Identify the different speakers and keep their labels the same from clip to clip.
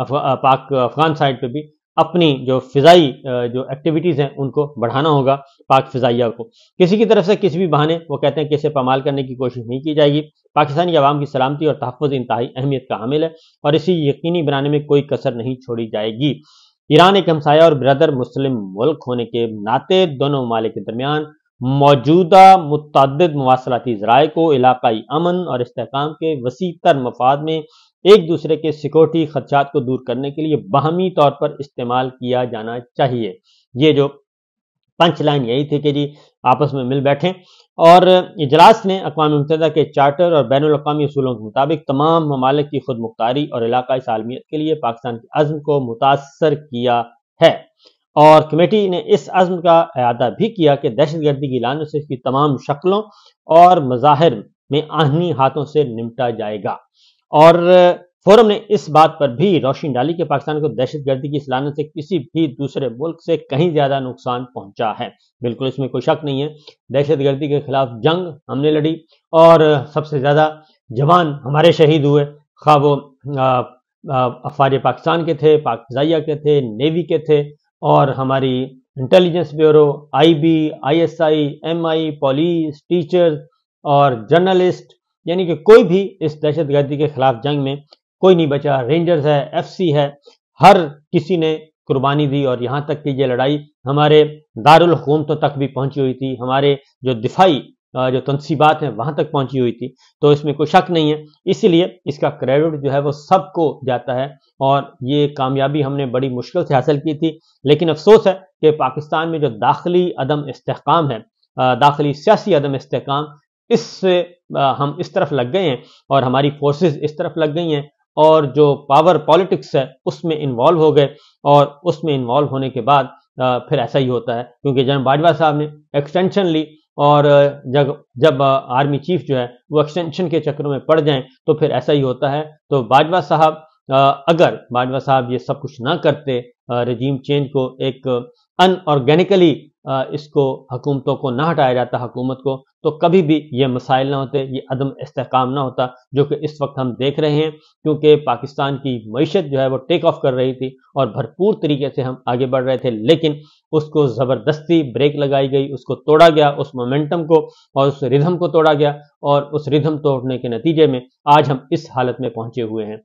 Speaker 1: Pak Afghan side پہ بھی اپنی جو فضائی جو ایکٹیویٹیز ہیں ان کو بڑھانا ہوگا پاک فضائیہ کو. کسی کی طرف سے کسی بھی بہانے وہ کہتے ہیں کہ اسے پامال کرنے کی کوشش نہیں کی جائے گی. پاکستانی عوام کی سلامتی اور تحفظ انتہائی اہمیت کا حامل ہے اور اسی یقینی بنانے میں کوئی کسر نہیں چھوڑی جائے گی. ایران ایک ہمسایہ اور برادر مسلم ملک ہونے کے ناطے دونوں ممالک کے درمیان موجودہ متعدد مواصلاتی ذرائع کو علاقائی امن اور استحکام کے وسیع تر مفاد میں ایک دوسرے کے سیکورٹی خدشات کو دور کرنے کے لیے باہمی طور پر استعمال کیا جانا چاہیے. یہ جو پنچ لائن یہی تھی کہ جی آپس میں مل بیٹھیں. اور اجلاس نے اقوام متحدہ کے چارٹر اور بین الاقوامی اصولوں کے مطابق تمام ممالک کی خود مختاری اور علاقائی سالمیت کے لیے پاکستان کے عزم کو متاثر کیا ہے. اور کمیٹی نے اس عزم کا اعادہ بھی کیا کہ دہشت گردی کی لعنت سے اس کی تمام شکلوں اور مظاہر میں آہنی ہاتھوں سے نمٹا جائے گا. اور فورم نے اس بات پر بھی روشنی ڈالی کہ پاکستان کو دہشت گردی کی اس لعنت سے کسی بھی دوسرے ملک سے کہیں زیادہ نقصان پہنچا ہے. بالکل اس میں کوئی شک نہیں ہے. دہشت گردی کے خلاف جنگ ہم نے لڑی اور سب سے زیادہ جوان ہمارے شہید ہوئے، خواہ وہ افواج پاکستان کے تھے، پاک فضائیہ کے تھے، نیوی کے تھے، اور ہماری intelligence bureau, I B, I S I, M I, police, teachers اور جرنلسٹ، یعنی کہ کوئی بھی اس دہشت گردی کے خلاف جنگ میں کوئی نہیں بچا. رینجرز ہے، ایف سی ہے، ہر کسی نے قربانی دی. اور یہاں تک کہ یہ لڑائی ہمارے دارالحکومتوں تک بھی پہنچی ہوئی تھی، ہمارے جو دفاعی جو تنصیبات ہیں وہاں تک پہنچی ہوئی تھی. تو اس میں کوئی شک نہیں ہے. اسی لیے اس کا کریڈٹ جو ہے وہ سب کو جاتا ہے اور یہ کامیابی ہم نے بڑی مشکل سے حاصل کی تھی. لیکن افسوس ہے کہ پاکستان میں جو داخلی عدم استحکام ہے، داخلی سیاسی عدم استحکام، اس سے ہم اس طرف لگ گئے ہیں اور ہماری فورسز اس طرف لگ گئی ہیں اور جو پاور پالیٹکس ہے اس میں انوالو ہو گئے. اور اس میں انوالو ہونے کے بعد پھر ایسا ہی ہوتا ہے، کیونکہ جناب باجوہ صاحب نے ایکسٹینشن لی اور جب آرمی چیف جو ہے وہ ایکسٹینشن کے چکروں میں پڑ جائیں تو پھر ایسا ہی ہوتا ہے. تو باجوہ صاحب اگر باجوہ صاحب یہ سب کچھ نہ کرتے، رجیم چینج کو ایک ان آرگینیکلی اس کو حکومتوں کو نہ ہٹایا جاتا حکومت کو، تو کبھی بھی یہ مسائل نہ ہوتے، یہ عدم استحکام نہ ہوتا جو کہ اس وقت ہم دیکھ رہے ہیں. کیونکہ پاکستان کی معیشت جو ہے وہ ٹیک آف کر رہی تھی اور بھرپور طریقے سے ہم آگے بڑھ رہے تھے، لیکن اس کو زبردستی بریک لگائی گئی، اس کو توڑا گیا، اس مومنٹم کو اور اس ردھم کو توڑا گیا. اور اس ردھم توڑنے کے نتیجے میں آج ہم اس حالت میں پہنچے ہوئے ہیں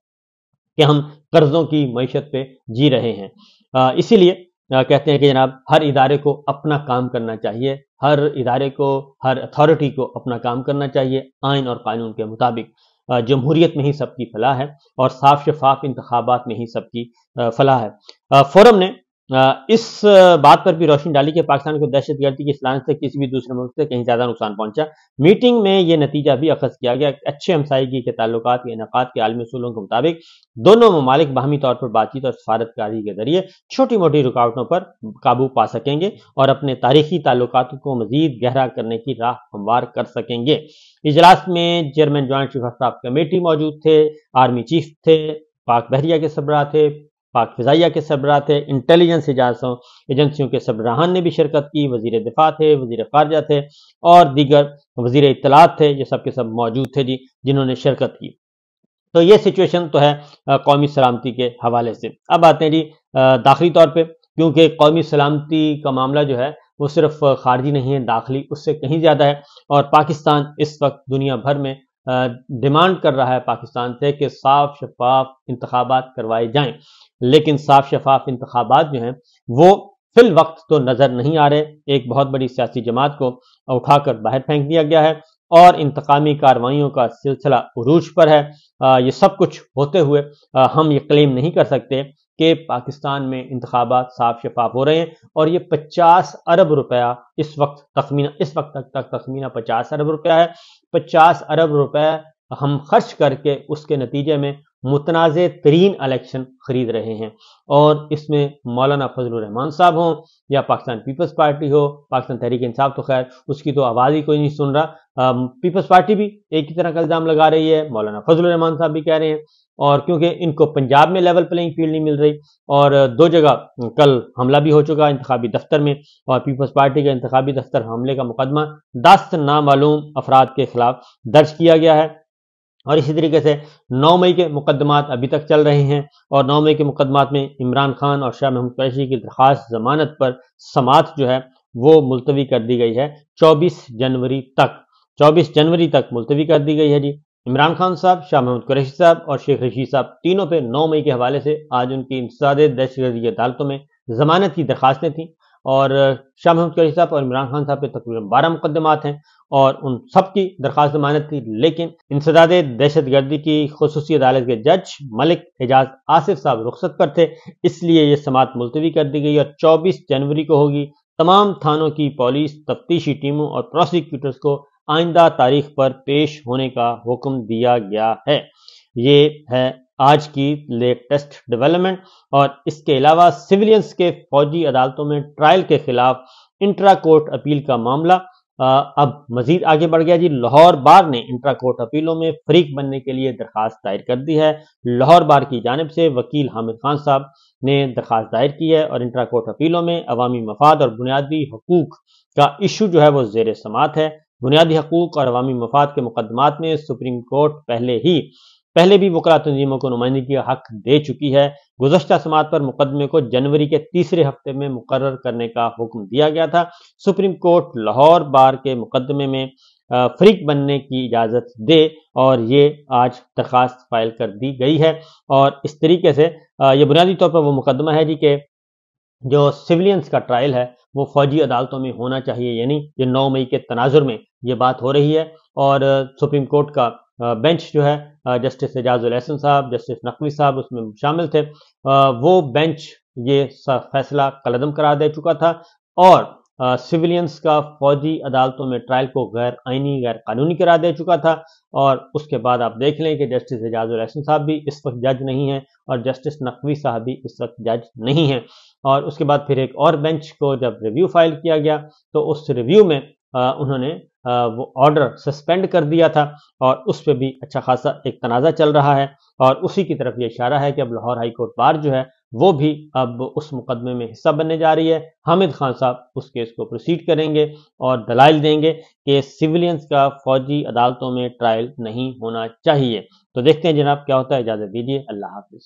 Speaker 1: کہ ہم قرضوں کی معیشت پہ جی رہے ہیں. اسی لیے کہتے ہیں کہ جناب ہر ادارے کو اپنا کام کرنا چاہیے، ہر ادارے کو، ہر اتھارٹی کو اپنا کام کرنا چاہیے آئین اور قانون کے مطابق. جمہوریت میں ہی سب کی فلاح ہے اور صاف شفاف انتخابات میں ہی سب کی فلاح ہے. فورم نے اس بات پر بھی روشنی ڈالی کہ پاکستان کو دہشت گردی کی اصلاح سے کسی بھی دوسرے ملک سے کہیں زیادہ نقصان پہنچا. میٹنگ میں یہ نتیجہ بھی اخذ کیا گیا کہ اچھے ہمسائیگی کے تعلقات کے انعقاد کے عالمی اصولوں کے مطابق دونوں ممالک باہمی طور پر بات چیت اور سفارتکاری کے ذریعے چھوٹی موٹی رکاوٹوں پر قابو پا سکیں گے اور اپنے تاریخی تعلقات کو مزید گہرا کرنے کی راہ ہموار کر سکیں گے. اجلاس میں chairman joint chief of staff committee موجود تھے، آرمی چیف تھے، پاک بحریہ کے سربراہ تھے، پاک فضائیہ کے سربراہ تھے، انٹیلیجنس ایجنسیوں کے سربراہان نے بھی شرکت کی، وزیر دفاع تھے، وزیر خارجہ تھے اور دیگر وزیر اطلاعات تھے. یہ سب کے سب موجود تھے جی، جنہوں نے شرکت کی. تو یہ سچویشن تو ہے قومی سلامتی کے حوالے سے. اب آتے ہیں جی داخلی طور پہ، کیونکہ قومی سلامتی کا معاملہ جو ہے وہ صرف خارجی نہیں ہے، داخلی اس سے کہیں زیادہ ہے. اور پاکستان اس وقت دنیا بھر میں ڈیمانڈ کر رہا ہے پاکستان سے کہ صاف شفاف انتخابات کروائے جائیں. لیکن صاف شفاف انتخابات جو ہیں وہ فی الوقت تو نظر نہیں آ رہے. ایک بہت بڑی سیاسی جماعت کو اٹھا کر باہر پھینک دیا گیا ہے اور انتقامی کارروائیوں کا سلسلہ عروج پر ہے. یہ سب کچھ ہوتے ہوئے ہم یہ کلیم نہیں کر سکتے کہ پاکستان میں انتخابات صاف شفاف ہو رہے ہیں. اور یہ 50 ارب روپیہ اس وقت تک تخمینہ 50 ارب روپیہ ہے. 50 ارب روپے ہم خرچ کر کے اس کے نتیجے میں متنازع ترین الیکشن خرید رہے ہیں. اور اس میں مولانا فضل الرحمان صاحب ہوں یا پاکستان پیپلز پارٹی ہو، پاکستان تحریک انصاف تو خیر اس کی تو آواز ہی کوئی نہیں سن رہا. پیپلز پارٹی بھی ایک ہی طرح کا الزام لگا رہی ہے، مولانا فضل الرحمان صاحب بھی کہہ رہے ہیں. اور کیونکہ ان کو پنجاب میں لیول پلینگ فیلڈ نہیں مل رہی اور 2 جگہ کل حملہ بھی ہو چکا انتخابی دفتر میں، اور پیپلز پارٹی کا انتخابی دفتر حملے کا مقدمہ 10 نامعلوم افراد کے خلاف درج کیا گیا ہے. اور اسی طریقے سے 9 مئی کے مقدمات ابھی تک چل رہے ہیں، اور 9 مئی کے مقدمات میں عمران خان اور شاہ محمود قریشی کی درخواست ضمانت پر سماعت جو ہے وہ ملتوی کر دی گئی ہے 24 جنوری تک 24 جنوری تک ملتوی کر دی گئی ہے جی۔ عمران خان صاحب، شاہ محمود قریشی صاحب اور شیخ رشید صاحب تینوں پہ 9 مئی کے حوالے سے آج ان کی انسداد دہشت گردی عدالتوں میں ضمانت کی درخواستیں تھیں، اور شاہ محمود قریشی صاحب اور عمران خان صاحب پہ تقریباً 12 مقدمات ہیں، اور ان سب کی درخواست ضمانت تھی، لیکن انسداد دہشت گردی کی خصوصی عدالت کے جج ملک اعجاز آصف صاحب رخصت پر تھے، اس لیے یہ سماعت ملتوی کر دی گئی اور 24 جنوری کو ہوگی۔ تمام تھانوں کی پولیس، تفتیشی ٹیموں اور پروسیکیوٹرز کو آئندہ تاریخ پر پیش ہونے کا حکم دیا گیا ہے۔ یہ ہے آج کی لیٹسٹ ڈیولپمنٹ، اور اس کے علاوہ سویلینز کے فوجی عدالتوں میں ٹرائل کے خلاف انٹرا کورٹ اپیل کا معاملہ اب مزید آگے بڑھ گیا جی۔ لاہور بار نے انٹرا کورٹ اپیلوں میں فریق بننے کے لیے درخواست دائر کر دی ہے۔ لاہور بار کی جانب سے وکیل حامد خان صاحب نے درخواست دائر کی ہے، اور انٹرا کورٹ اپیلوں میں عوامی مفاد اور بنیادی حقوق کا ایشو جو ہے وہ زیر سماعت ہے۔ بنیادی حقوق اور عوامی مفاد کے مقدمات میں سپریم کورٹ پہلے بھی وکلا تنظیموں کو نمائندگی کا حق دے چکی ہے۔ گزشتہ سماعت پر مقدمے کو جنوری کے تیسرے ہفتے میں مقرر کرنے کا حکم دیا گیا تھا۔ سپریم کورٹ لاہور بار کے مقدمے میں فریق بننے کی اجازت دے، اور یہ آج درخواست فائل کر دی گئی ہے۔ اور اس طریقے سے یہ بنیادی طور پر وہ مقدمہ ہے جی کہ جو سویلینز کا ٹرائل ہے وہ فوجی عدالتوں میں ہونا چاہیے، یعنی یہ 9 مئی کے تناظر میں یہ بات ہو رہی ہے، اور سپریم کورٹ کا بینچ جو ہے جسٹس اعجاز الاحسن صاحب، جسٹس نقوی صاحب اس میں شامل تھے، وہ بینچ یہ فیصلہ کالعدم قرار دے چکا تھا، اور سویلینز کا فوجی عدالتوں میں ٹرائل کو غیر آئینی، غیر قانونی قرار دے چکا تھا۔ اور اس کے بعد آپ دیکھ لیں کہ جسٹس اعجاز الاحسن صاحب بھی اس وقت جج نہیں ہیں، اور جسٹس نقوی صاحب بھی اس وقت جج نہیں ہیں۔ اور اس کے بعد پھر ایک اور بینچ کو جب ریویو فائل کیا گیا تو اس ریویو میں انہوں نے وہ آرڈر سسپینڈ کر دیا تھا، اور اس پہ بھی اچھا خاصا ایک تنازع چل رہا ہے، اور اسی کی طرف یہ اشارہ ہے کہ اب لاہور ہائی کورٹ بار جو ہے وہ بھی اب اس مقدمے میں حصہ بننے جا رہی ہے۔ حامد خان صاحب اس کیس کو پروسیڈ کریں گے اور دلائل دیں گے کہ سویلینز کا فوجی عدالتوں میں ٹرائل نہیں ہونا چاہیے۔ تو دیکھتے ہیں جناب کیا ہوتا ہے، اجازت دیجیے، اللہ حافظ۔